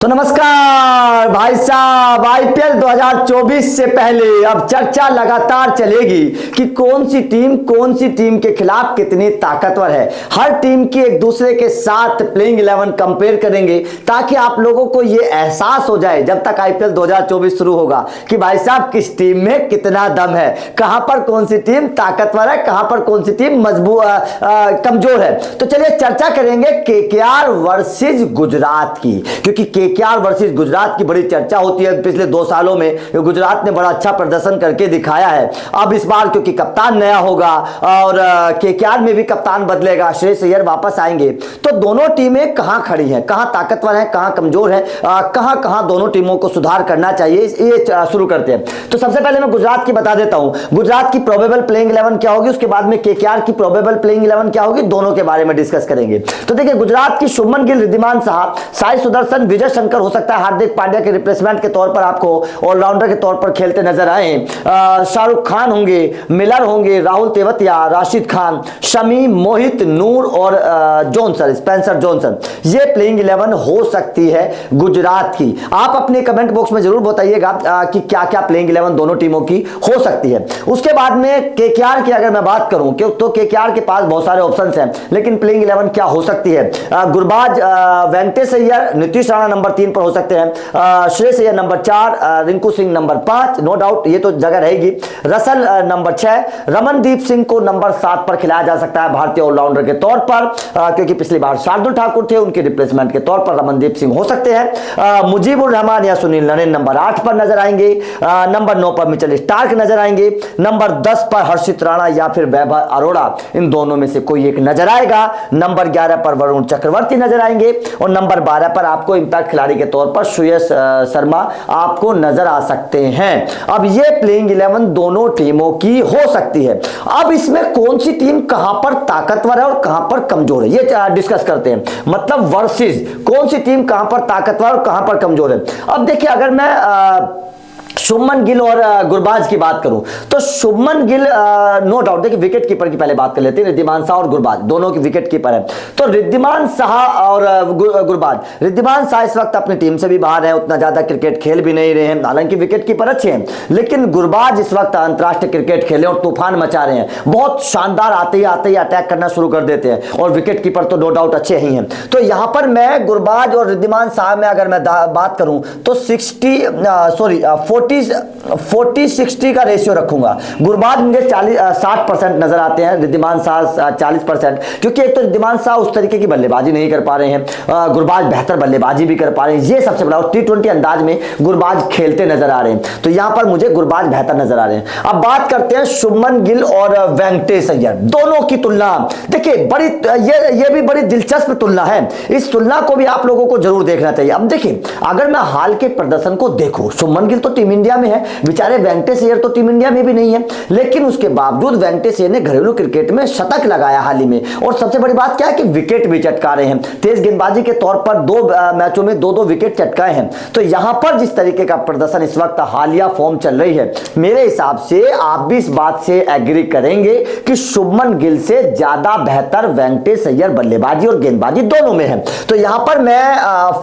तो नमस्कार भाई साहब, आईपीएल 2024 से पहले अब चर्चा लगातार चलेगी कि कौन सी टीम के खिलाफ कितनी ताकतवर है। हर टीम की एक दूसरे के साथ प्लेइंग 11 कंपेयर करेंगे ताकि आप लोगों को यह एहसास हो जाए जब तक आईपीएल 2024 शुरू होगा कि भाई साहब किस टीम में कितना दम है, कहां पर कौन सी टीम ताकतवर है, कहां पर कौन सी टीम कमजोर है। तो चलिए चर्चा करेंगे केकेआर वर्सेस गुजरात की, क्योंकि केकेआर वर्सेस गुजरात की बड़ी चर्चा होती है। पिछले 2 सालों में गुजरात ने बड़ा अच्छा प्रदर्शन करके दिखाया है। अब इस बार क्योंकि कप्तान नया होगा और केकेआर में भी कप्तान बदलेगा, श्रेयस अय्यर वापस आएंगे, तो दोनों टीमें कहां खड़ी हैं, कहां ताकतवर हैं, कहां कमजोर है, कहां कहां दोनों टीमों को सुधार करना चाहिए, ये शुरू करते हैं। तो सबसे पहले मैं गुजरात की बता देता हूं, गुजरात की प्रोबेबल प्लेइंग 11 क्या होगी, उसके बाद में केकेआर की प्रोबेबल प्लेइंग 11 क्या होगी, दोनों के बारे में डिस्कस करेंगे। तो देखिए गुजरात की शुभमन गिल, रिद्धिमान साहा, साई सुदर्शन, विजय शंकर हो सकता है हार्दिक पांड्या के रिप्लेसमेंट के तौर पर आपको ऑलराउंडर के तौर पर खेलते नजर आए। शाहरुख खान होंगे, मिलर होंगे, राहुल तेवतिया, राशिद खान, शमी, मोहित, नूर और जॉनसन, स्पेंसर जॉनसन, ये प्लेइंग 11 हो सकती है गुजरात की। आप अपने कमेंट बॉक्स में जरूर बताइएगा कि क्या क्या प्लेइंग 11 दोनों टीमों की हो सकती है। उसके बाद में केकेआर की अगर मैं बात करूं तो केकेआर के पास बहुत सारे ऑप्शंस हैं, लेकिन प्लेइंग 11 क्या हो सकती है। गुरबाज, वेंकटेश अय्यर, नीतीश राणा नंबर 3 पर हो सकते हैं, Shreyas Iyer number 4, Rinku Singh number 5, no doubt ये तो जगह रहेगी, रसल नंबर 6, रमनदीप सिंह को नंबर 7 पर खिलाया जा सकता है भारतीय ऑलराउंडर के तौर पर, क्योंकि पिछली बार शार्दुल ठाकुर थे, उनके रिप्लेसमेंट के तौर पर रमनदीप सिंह हो सकते हैं। मुजीबुर रहमान या सुनील नरेन नंबर 8 पर नजर आएंगे, नंबर 9 पर मिचेल स्टार्क नजर आएंगे, नंबर 10 पर हर्षित राणा या फिर वैभव अरोड़ा, इन दोनों में से कोई एक नजर आएगा, नंबर 11 पर वरुण चक्रवर्ती नजर आएंगे और नंबर 12 पर आपको इंपैक्ट खिलाड़ी के तौर पर श्रेयस शर्मा आपको नजर आ सकते हैं। अब ये प्लेइंग 11 दोनों टीमों की हो सकती है। अब इसमें कौन सी टीम कहां पर ताकतवर है और कहां पर कमजोर है, ये डिस्कस करते हैं। मतलब वर्सेस कौन सी टीम कहां पर ताकतवर और कहां पर कमजोर है। अब देखिए अगर मैं शुभमन गिल और गुरबाज की बात करूं तो शुभमन गिल नो डाउट, देखिए विकेट कीपर की पहले बात कर लेते हैं। रिद्धिमान साहा और गुरबाज दोनों की विकेट कीपर है, तो रिद्धिमान साहा और गुरबाज, रिद्धिमान साहा इस वक्त अपनी टीम से भी बाहर है, उतना ज्यादा क्रिकेट खेल भी नहीं रहे हैं, हालांकि विकेट कीपर अच्छे हैं, लेकिन गुरबाज इस वक्त अंतरराष्ट्रीय क्रिकेट खेले और तूफान मचा रहे हैं, बहुत शानदार आते ही अटैक करना शुरू कर देते हैं और विकेट कीपर तो नो डाउट अच्छे ही हैं। तो यहां पर मैं गुरबाज और रिद्धिमान साहा में अगर मैं बात करूं तो 40-60 का रेशियो रखूंगा। गुरबाज मुझे 60% नजर आते हैं, रिद्धिमान साहा 40%, क्योंकि एक तो रिद्धिमान साहा उस तरीके की बल्लेबाजी नहीं कर पा रहे हैं, गुरबाज बेहतर बल्लेबाजी भी कर पा रहे हैं, ये सबसे बड़ा, और T20 अंदाज में गुरबाज खेलते नजर आ रहे हैं, तो यहां पर मुझे गुरबाज बेहतर नजर आ रहे हैं। अब बात करते हैं शुभमन गिल और वेंकटेश अय्यर, दोनों की तुलना देखिए बड़ी, ये भी बड़ी दिलचस्प तुलना है, इस तुलना को भी आप लोगों को जरूर देखना चाहिए। अब देखिए अगर मैं हाल के प्रदर्शन को देखूं, शुभमन गिल तो टीम इंडिया में है, बेचारे वेंकटेश अय्यर तो टीम इंडिया में भी नहीं है, लेकिन उसके बावजूद वेंकटेश अय्यर ने घरेलू क्रिकेट में शतक लगाया हाल ही में, और सबसे बड़ी बात क्या है कि विकेट भी चटका रहे हैं, तेज गेंदबाजी के तौर पर 2 मैचों में 2-2 विकेट चटकाए हैं। तो यहां पर जिस तरीके का प्रदर्शन इस वक्त हालिया फॉर्म चल रही है, मेरे हिसाब से आप भी इस बात से एग्री करेंगे कि शुभमन गिल से ज्यादा बेहतर वेंकटेश अय्यर बल्लेबाजी और गेंदबाजी दोनों में है। तो यहां पर मैं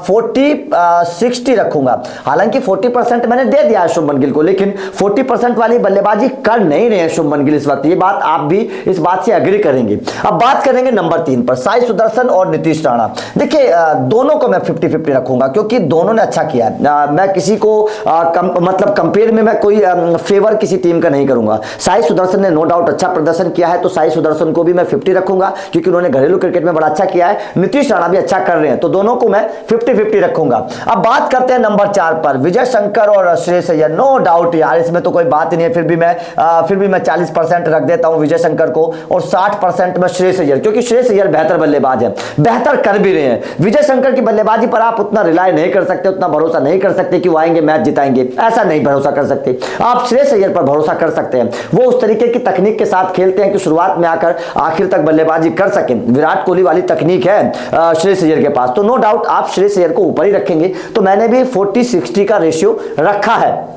40-60 रखूंगा, हालांकि 40% मैंने दे दिया है शुभमन गिल को, लेकिन 40% वाली बल्लेबाजी कर नहीं रहे हैं शुभमन गिल इस वक्त, ये बात आप भी इस बात से एग्री करेंगे। अब बात करेंगे नंबर 3 पर, साई सुदर्शन और नीतीश राणा। देखिए दोनों को मैं 50-50 रखूंगा, क्योंकि दोनों ने अच्छा किया है, मैं किसी को मतलब कंपेयर में मैं कोई फेवर किसी टीम का नहीं करूंगा। साई सुदर्शन ने नो डाउट अच्छा प्रदर्शन किया है, तो साई सुदर्शन को भी मैं 50 रखूंगा, क्योंकि उन्होंने घरेलू क्रिकेट में बड़ा अच्छा किया है, नीतीश राणा भी अच्छा कर रहे हैं, तो दोनों को मैं 50-50 रखूंगा। अब बात करते हैं नंबर 4 पर, विजय शंकर और श्रेयस अय्यर। नो डाउट यार, इसमें तो कोई बात नहीं है, फिर भी मैं 40% रख देता हूं विजय शंकर को और 60% में श्रेयस अय्यर, क्योंकि श्रेयस अय्यर बेहतर बल्लेबाज है, बेहतर कर भी रहे हैं। विजय शंकर की बल्लेबाजी पर आप उतना रिलाय नहीं कर सकते, उतना भरोसा नहीं कर सकते कि वो आएंगे मैच जिताएंगे, ऐसा नहीं भरोसा कर सकते। आप श्रेयस अय्यर पर भरोसा कर सकते हैं, वो उस तरीके की तकनीक के साथ खेलते हैं कि शुरुआत में आकर आखिर तक बल्लेबाजी कर सकें, विराट कोहली वाली तकनीक है श्रेयस अय्यर के पास, तो नो डाउट आप श्रेयस अय्यर को ऊपर ही रखेंगे। तो मैंने भी 40-60 का रेशियो रखा है।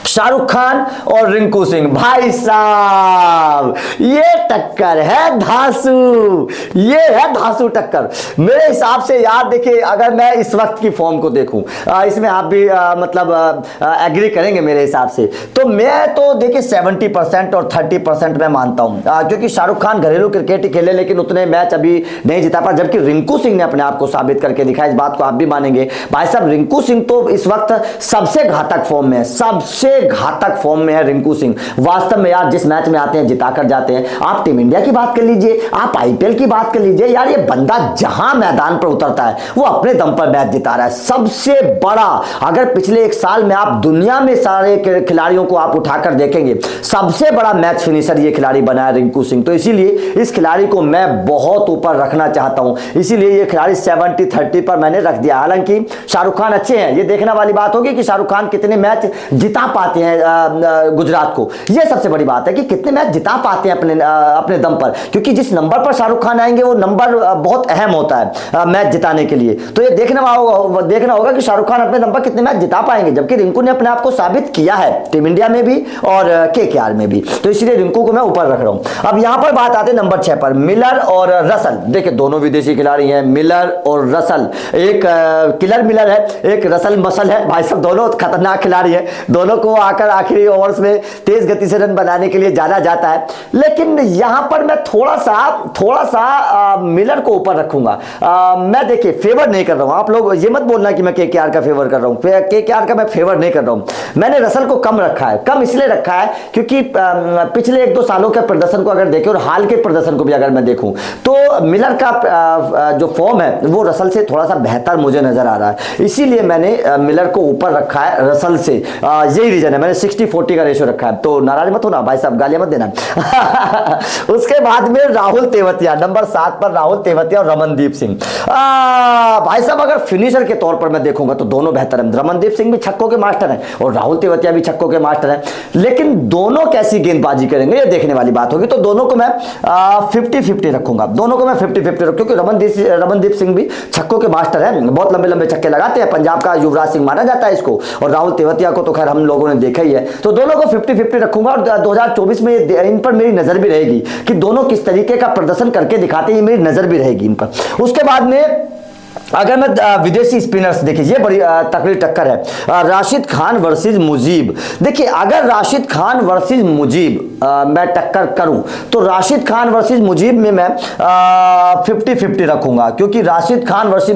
शाहरुख खान और रिंकू सिंह, भाई साहब ये टक्कर है धांसू, ये है धांसू टक्कर मेरे हिसाब से यार। देखिए अगर मैं इस वक्त की फॉर्म को देखूं, इसमें आप भी मतलब एग्री करेंगे मेरे हिसाब से, तो मैं तो देखिए 70% और 30% मैं मानता हूं, क्योंकि शाहरुख खान घरेलू क्रिकेट ही खेले लेकिन उतने मैच अभी नहीं जीता पा, जबकि रिंकू सिंह ने अपने आप को साबित करके दिखाया। इस बात को आप भी मानेंगे भाई साहब, रिंकू सिंह तो इस वक्त सबसे घातक फॉर्म में है, सबसे घातक फॉर्म में है रिंकू सिंह। वास्तव में यार जिस मैच में आते हैं जिताकर जाते हैं। आप टीम इंडिया की बात कर लीजिए, आप आईपीएल की बात कर लीजिए, यार ये बंदा जहां मैदान पर उतरता है वो अपने दम पर मैच जिता रहा है। सबसे बड़ा, अगर पिछले एक साल में आप दुनिया में सारे खिलाड़ियों को आप उठाकर देखेंगे, सबसे बड़ा मैच फिनिशर ये खिलाड़ी बना है रिंकू सिंह। तो इसीलिए इस खिलाड़ी को मैं बहुत ऊपर रखना चाहता हूं, इसीलिए ये खिलाड़ी 70-30 पर मैंने रख दिया। हालांकि शाहरुख खान अच्छे हैं, ये देखने वाली बात होगी कि शाहरुख खान कितने मैच जिता पाते हैं गुजरात को, ये सबसे बड़ी बात है कि कितने मैच जिता पाते हैं अपने दम पर, क्योंकि जिस नंबर पर शाहरुख खान आएंगे वो नंबर बहुत अहम होता है मैच जिताने के लिए। तो ये देखना होगा कि शाहरुख खान अपने दम पर कितने मैच जिता पाएंगे, जबकि रिंकू ने अपने आप को साबित किया है टीम इंडिया में भी और केकेआर में भी, तो इसलिए रिंकू को मैं ऊपर रख रहा हूं। अब यहां पर बात आते हैं नंबर 6 पर, मिलर और रसल। देखिए दोनों विदेशी खिलाड़ी हैं, मिलर और रसल, एक किलर मिलर है, एक रसल मसल है। भाई साहब दोनों खतरनाक खिलाड़ी है, दोनों को आकर आखिरी ओवर्स में तेज गति से रन बनाने के लिए जाना जाता है। लेकिन यहां पर मैं थोड़ा सा मिलर को ऊपर रखूंगा। मैं देखिए फेवर नहीं कर रहा हूं, आप लोग ये मत बोलना कि मैं केकेआर का फेवर कर रहा हूं, केकेआर का मैं फेवर नहीं कर रहा हूं। मैंने रसल को कम रखा है, कम इसलिए रखा है क्योंकि पिछले 1-2 सालों के प्रदर्शन को अगर देखें और हाल के प्रदर्शन को भी अगर मैं देखूं तो मिलर का जो फॉर्म है वो रसल से थोड़ा सा बेहतर मुझे नजर आ रहा है, इसीलिए मैंने मिलर को ऊपर रखा है रसल से। यही रीजन है, मैंने 60-40 का रेशियो रखा है, तो नाराज मत होना भाई साहब, गालियां मत देना। उसके बाद में राहुल तेवतिया, नंबर 7 पर राहुल तेवतिया और रमनदीप सिंह। भाई साहब अगर फिनिशर के तौर पर मैं देखूंगा तो दोनों बेहतर हैं। रमनदीप सिंह भी छक्कों के मास्टर हैं और राहुल तेवतिया भी छक्कों के मास्टर हैं, लेकिन दोनों कैसी गेंदबाजी करेंगे ये देखने वाली बात होगी। तो दोनों को मैं 50-50 रखूंगा, दोनों को मैं 50-50 रखूंगा, क्योंकि रमनदीप सिंह भी छक्कों के मास्टर हैं, बहुत लंबे लंबे छक्के लगाते हैं, पंजाब का युवराज सिंह माना जाता है इसको, और राहुल तेवतिया को तो खैर हम लोगों ने देखा ही है। तो दोनों को 50-50 रखूंगा और 2024 में इन पर मेरी नजर भी रहेगी कि दोनों किस तरीके का प्रदर्शन करके दिखाते हैं, मेरी नजर भी रहेगी इन पर। उसके बाद में अगर मैं विदेशी स्पिनर्स देखिए, ये बड़ी तकड़ी टक्कर है, राशिद खान वर्सेस मुजीब। देखिए अगर राशिद खान वर्सेस मुजीब मैं टक्कर करूं तो राशिद खान वर्सेस मुजीब में मैं 50-50 रखूंगा, क्योंकि राशिद खान वर्सेस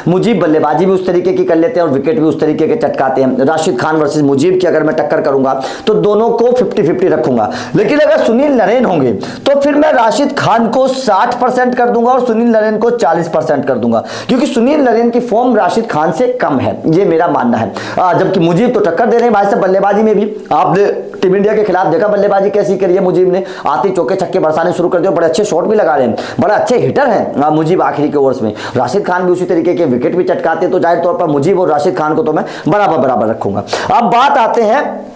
मुजीब बल्लेबाजी भी उस तरीके की कर लेते हैं और विकेट भी उस तरीके के चटकाते हैं। राशिद खान वर्सेस मुजीब की अगर मैं टक्कर करूंगा तो दोनों को 50-50 रखूंगा। लेकिन अगर सुनील नरेन होंगे तो फिर मैं राशिद खान को 60% कर दूंगा और सुनील नरेन को 40% कर दूंगा, क्योंकि सुनील नरेन की फॉर्म राशिद खान से कम है, ये मेरा मानना है। जबकि मुजीब तो टक्कर दे रहे हैं भाई साहब बल्लेबाजी में भी। आपने टीम इंडिया के खिलाफ देखा बल्लेबाजी कैसी करी है मुजीब ने, आते चौके छक्के बरसाने शुरू कर दिए, बड़े अच्छे शॉट भी लगा रहे हैं, बड़े अच्छे हिटर हैं मुजीब आखिरी के ओवर्स में। राशिद खान भी उसी तरीके के विकेट भी चटकाते, तो जाहिर तौर पर मुजीब और राशिद खान को तो मैं बराबर रखूंगा। अब बात आते हैं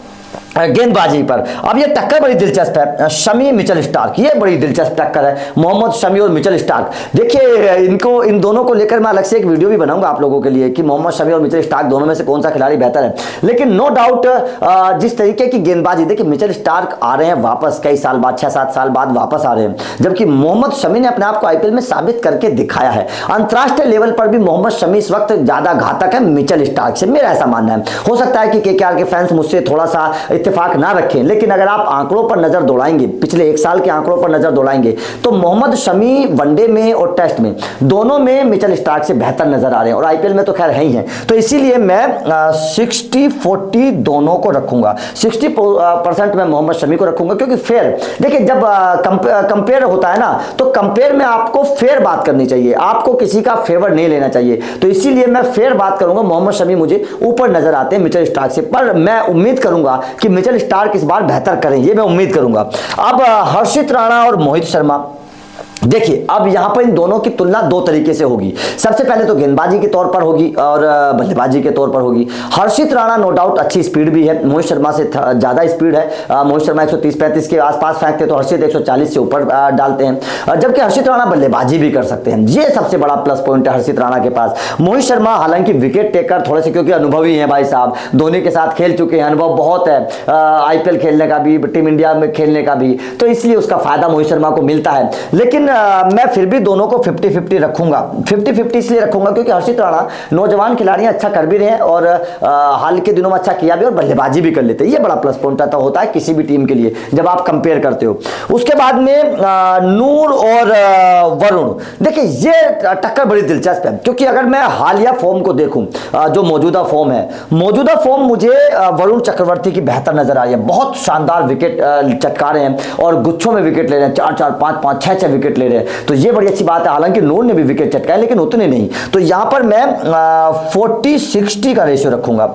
गेंदबाजी पर। अब ये टक्कर बड़ी दिलचस्प है, शमी मिचेल स्टार्क, ये बड़ी दिलचस्प टक्कर है, मोहम्मद शमी और मिचेल स्टार्क। देखिए इन दोनों को लेकर मैं अलग से एक वीडियो भी बनाऊंगा आप लोगों के लिए कि मोहम्मद शमी और मिचेल स्टार्क दोनों में से कौन सा खिलाड़ी बेहतर है। लेकिन नो डाउट जिस तरीके की गेंदबाजी, देखिए मिचेल स्टार्क आ रहे हैं वापस, कई साल बाद 6-7 साल बाद वापस आ रहे हैं, जबकि मोहम्मद शमी ने अपने आप को आईपीएल में साबित करके दिखाया है। अंतरराष्ट्रीय लेवल पर भी मोहम्मद शमी इस वक्त ज्यादा घातक है मिचेल स्टार्क से, मेरा ऐसा मानना है। हो सकता है कि केकेआर के फैंस मुझसे थोड़ा सा इत्तेफाक ना रखें, लेकिन अगर आप आंकड़ों पर नजर दौड़ाएंगे, पिछले 1 साल के आंकड़ों पर नजर दौड़ाएंगे, तो मोहम्मद शमी वनडे में और टेस्ट में दोनों में मिचेल स्टार्क से बेहतर नजर आ रहे हैं, और आईपीएल में तो खैर है ही है। तो इसीलिए मैं 60-40 दोनों को रखूंगा, 60% मैं मोहम्मद शमी को रखूंगा, क्योंकि फेयर, देखिए जब कंपेयर होता है ना, तो कंपेयर में आपको फेयर बात करनी चाहिए, आपको किसी का फेवर नहीं लेना चाहिए। तो इसीलिए मैं फेयर बात करूंगा, मोहम्मद शमी मुझे ऊपर नजर आते हैं मिचेल स्टार्क से, पर मैं उम्मीद करूंगा कि मिचेल स्टार्क इस बार बेहतर करें, ये मैं उम्मीद करूंगा। अब हर्षित राणा और मोहित शर्मा, देखिए अब यहां पर इन दोनों की तुलना दो तरीके से होगी। सबसे पहले तो गेंदबाजी के तौर पर होगी और बल्लेबाजी के तौर पर होगी। हर्षित राणा नो डाउट अच्छी स्पीड भी है, मोहित शर्मा से ज्यादा स्पीड है। मोहित शर्मा 130-135 के आसपास फेंकते तो हर्षित 140 से ऊपर डालते हैं, जबकि हर्षित राणा बल्लेबाजी भी कर सकते हैं। ये सबसे बड़ा प्लस पॉइंट है हर्षित राणा के पास। मोहित शर्मा हालांकि विकेट टेकर थोड़े से, क्योंकि अनुभवी हैं भाई साहब, धोनी के साथ खेल चुके हैं, अनुभव बहुत है आईपीएल खेलने का भी, टीम इंडिया में खेलने का भी, तो इसलिए उसका फायदा मोहित शर्मा को मिलता है। लेकिन मैं फिर भी दोनों को 50-50 रखूंगा। 50-50 इसलिए रखूंगा क्योंकि हर्षित राणा नौजवान खिलाड़ी अच्छा कर भी रहे हैं और हाल के दिनों में अच्छा किया भी और बल्लेबाजी भी कर लेते हैं। ये बड़ा प्लस पॉइंट होता है किसी भी टीम के लिए जब आप कंपेयर करते हो। उसके बाद में नूर और वरुण, देखिए ये टक्कर बड़ी दिलचस्प है, क्योंकि अगर मैं हालिया फॉर्म को देखूं, जो मौजूदा फॉर्म है, मौजूदा फॉर्म मुझे वरुण चक्रवर्ती की बेहतर नजर आ रही है। बहुत शानदार विकेट चटका रहे हैं और गुच्छों में विकेट ले रहे हैं, 4-4, 5-5, 6-6 विकेट ले रहे हैं, तो ये बड़ी अच्छी बात है। हालांकि नूर ने भी विकेट चटकाए लेकिन उतने नहीं, तो यहां पर मैं 40-60 का रेशियो रखूंगा।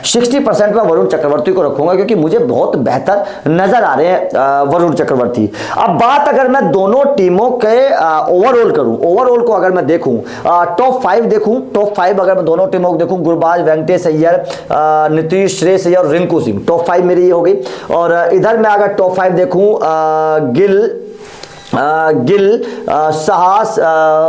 60% में वरुण चक्रवर्ती को रखूंगा क्योंकि मुझे बहुत बेहतर नजर आ रहे हैं वरुण चक्रवर्ती। अब बात अगर मैं दोनों टीमों के ओवरऑल करूं, ओवरऑल को अगर मैं देखूं, टॉप 5 देखूं, टॉप 5 अगर मैं दोनों टीमों को देखूं, गुरबाज, वेंकटेश अय्यर, नीतीश, श्रेयस अय्यर और रिंकू सिंह, टॉप 5 मेरी ये हो गई। और इधर मैं अगर टॉप 5 देखूं, गिल, साहस,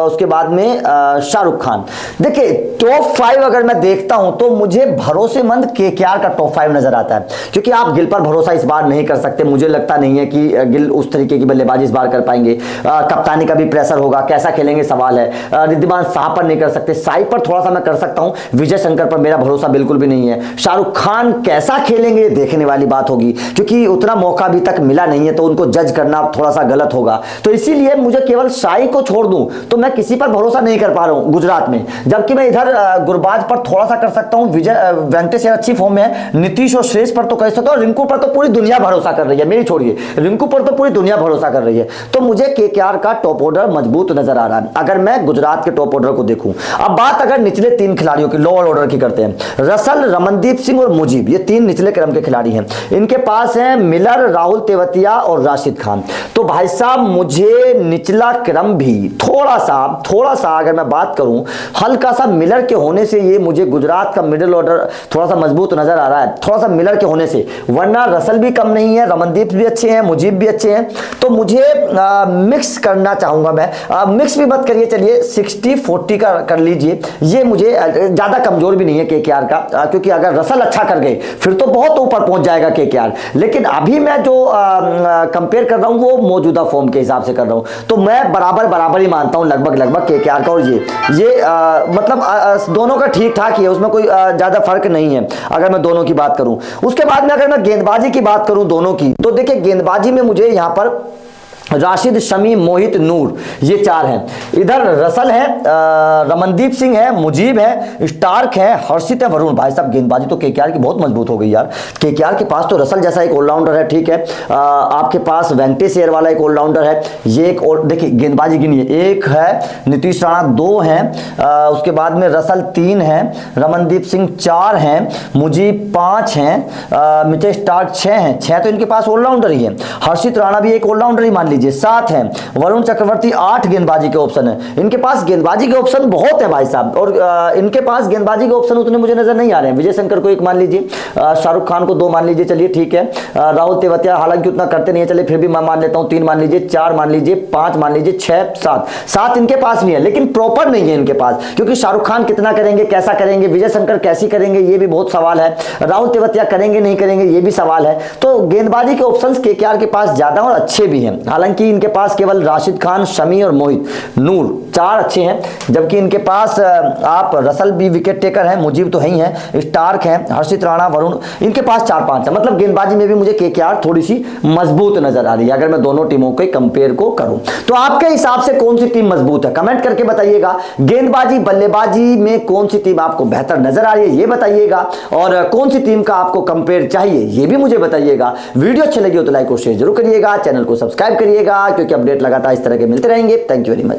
उसके बाद में शाहरुख खान। देखिए टॉप 5 अगर मैं देखता हूं तो मुझे भरोसेमंद केकेआर का टॉप 5 नजर आता है, क्योंकि आप गिल पर भरोसा इस बार नहीं कर सकते। मुझे लगता नहीं है कि गिल उस तरीके की बल्लेबाजी इस बार कर पाएंगे। कप्तानी का भी प्रेशर होगा, कैसा खेलेंगे सवाल है। रिद्धिमान शाह पर नहीं कर सकते, साई पर थोड़ा सा मैं कर सकता हूं, विजय शंकर पर मेरा भरोसा बिल्कुल भी नहीं है। शाहरुख खान कैसा खेलेंगे देखने वाली बात होगी, क्योंकि उतना मौका अभी तक मिला नहीं है, तो उनको जज करना थोड़ा सा गलत होगा। तो इसीलिए मुझे केवल साई को छोड़ दूं तो मैं किसी पर भरोसा नहीं कर पा रहा हूं गुजरात में, जबकि मैं इधर गुरबाज पर थोड़ा सा कर सकता हूं, वेंकटेश अच्छी फॉर्म में है, नीतीश और श्रेयस पर तो कह सकता हूं, रिंकू पर तो पूरी दुनिया भरोसा कर रही है, मेरी छोड़िए, रिंकू पर तो पूरी दुनिया भरोसा कर रही है। तो मुझे केकेआर का टॉप ऑर्डर मजबूत नजर आ रहा है अगर मैं गुजरात के टॉप ऑर्डर को देखूं। अब बात अगर निचले 3 खिलाड़ियों की, लोअर ऑर्डर की करते हैं, रसल, रमनदीप सिंह और मुजीब, ये 3 निचले क्रम के खिलाड़ी हैं। इनके पास हैं मिलर, राहुल तेवतिया और राशिद खान। तो भाई साहब मुझे निचला क्रम भी थोड़ा सा अगर मैं बात करूं, हल्का सा मिलर के होने से ये मुझे गुजरात का मिडिल ऑर्डर थोड़ा सा मजबूत नजर आ रहा है, थोड़ा सा मिलर के होने से, वरना रसल भी कम नहीं है, रमनदीप भी अच्छे हैं, मुजीब भी अच्छे हैं। तो मुझे मिक्स करना चाहूंगा मैं, मिक्स भी मत करिए, चलिए 60-40 का कर लीजिए। ये मुझे ज्यादा कमजोर भी नहीं है केकेआर का, क्योंकि अगर रसल अच्छा कर गए फिर तो बहुत ऊपर पहुंच जाएगा केकेआर। लेकिन अभी मैं जो कंपेयर कर रहा हूं वो मौजूदा फॉर्म के हिसाब से कर रहा हूं, तो मैं बराबर ही मानता हूं लगभग केकेआर का। और ये मतलब दोनों का ठीक ठाक ही है, उसमें कोई ज्यादा फर्क नहीं है अगर मैं दोनों की बात करूं। उसके बाद में अगर मैं गेंदबाजी की बात करूं दोनों की, तो देखिए गेंदबाजी में मुझे यहां पर राशिद, शमी, मोहित, नूर, ये 4 हैं। इधर रसल है, रमनदीप सिंह है, मुजीब है, स्टार्क है, हर्षित है, वरुण। भाई साहब गेंदबाजी तो केकेआर की बहुत मजबूत हो गई यार। केकेआर के पास तो रसल जैसा एक ऑलराउंडर है, ठीक है, आपके पास वेंकटेश अय्यर वाला एक ऑलराउंडर है, ये एक और देखिए गेंदबाजी गिनिए, 1 है, नीतीश राणा 2 हैं, उसके बाद में रसल 3 है, रमनदीप सिंह 4 हैं, मुजीब 5 हैं, मिचेल स्टार्क 6 हैं, 6 तो इनके पास ऑलराउंडर ही है। हर्षित राणा भी एक ऑलराउंडर ही मान लीजिए, 7 हैं, वरुण चक्रवर्ती 8 गेंदबाजी के ऑप्शन है। इनके पास गेंदबाजी के ऑप्शन बहुत है भाई साहब, और इनके पास गेंदबाजी के ऑप्शन उतने मुझे नजर नहीं आ रहे हैं। विजय शंकर को 1 मान लीजिए, शाहरुख खान को 2 मान लीजिए, चलिए ठीक है, राहुल तेवतिया हालांकि उतना करते नहीं है, चलिए फिर भी मैं मान लेता हूं, 3 मान लीजिए, 4 मान लीजिए, 5 मान लीजिए, 6, 7 इनके पास भी है, लेकिन प्रॉपर नहीं है इनके पास, क्योंकि शाहरुख खान कितना करेंगे, कैसा करेंगे, विजय शंकर कैसी करेंगे, ये भी बहुत सवाल है, राहुल तेवतिया करेंगे नहीं करेंगे, ये भी सवाल है। तो गेंदबाजी के ऑप्शंस केकेआर के पास ज्यादा और अच्छे भी हैं। हालांकि इनके पास केवल राशिद खान, शमी और मोहित, नूर 4 अच्छे हैं, जबकि इनके पास आप रसल भी विकेट टेकर है, मुजीब तो ही है, स्टार्क है, हर्षित राणा, वरुण, इनके पास 4-5 है। मतलब गेंदबाजी में भी मुझे केकेआर थोड़ी सी मजबूत नजर आ रही है अगर मैं दोनों टीमों के कंपेयर को करूं। तो आपके हिसाब से कौन सी टीम मजबूत है, कमेंट करके बताइएगा। गेंदबाजी, बल्लेबाजी में कौन सी टीम आपको बेहतर नजर आ रही है ये बताइएगा, और कौन सी टीम का आपको कंपेयर चाहिए ये भी मुझे बताइएगा। वीडियो अच्छी लगी हो तो लाइक और शेयर जरूर करिएगा, चैनल को सब्सक्राइब करिएगा, क्योंकि अपडेट लगातार इस तरह के मिलते रहेंगे। Thank you very much.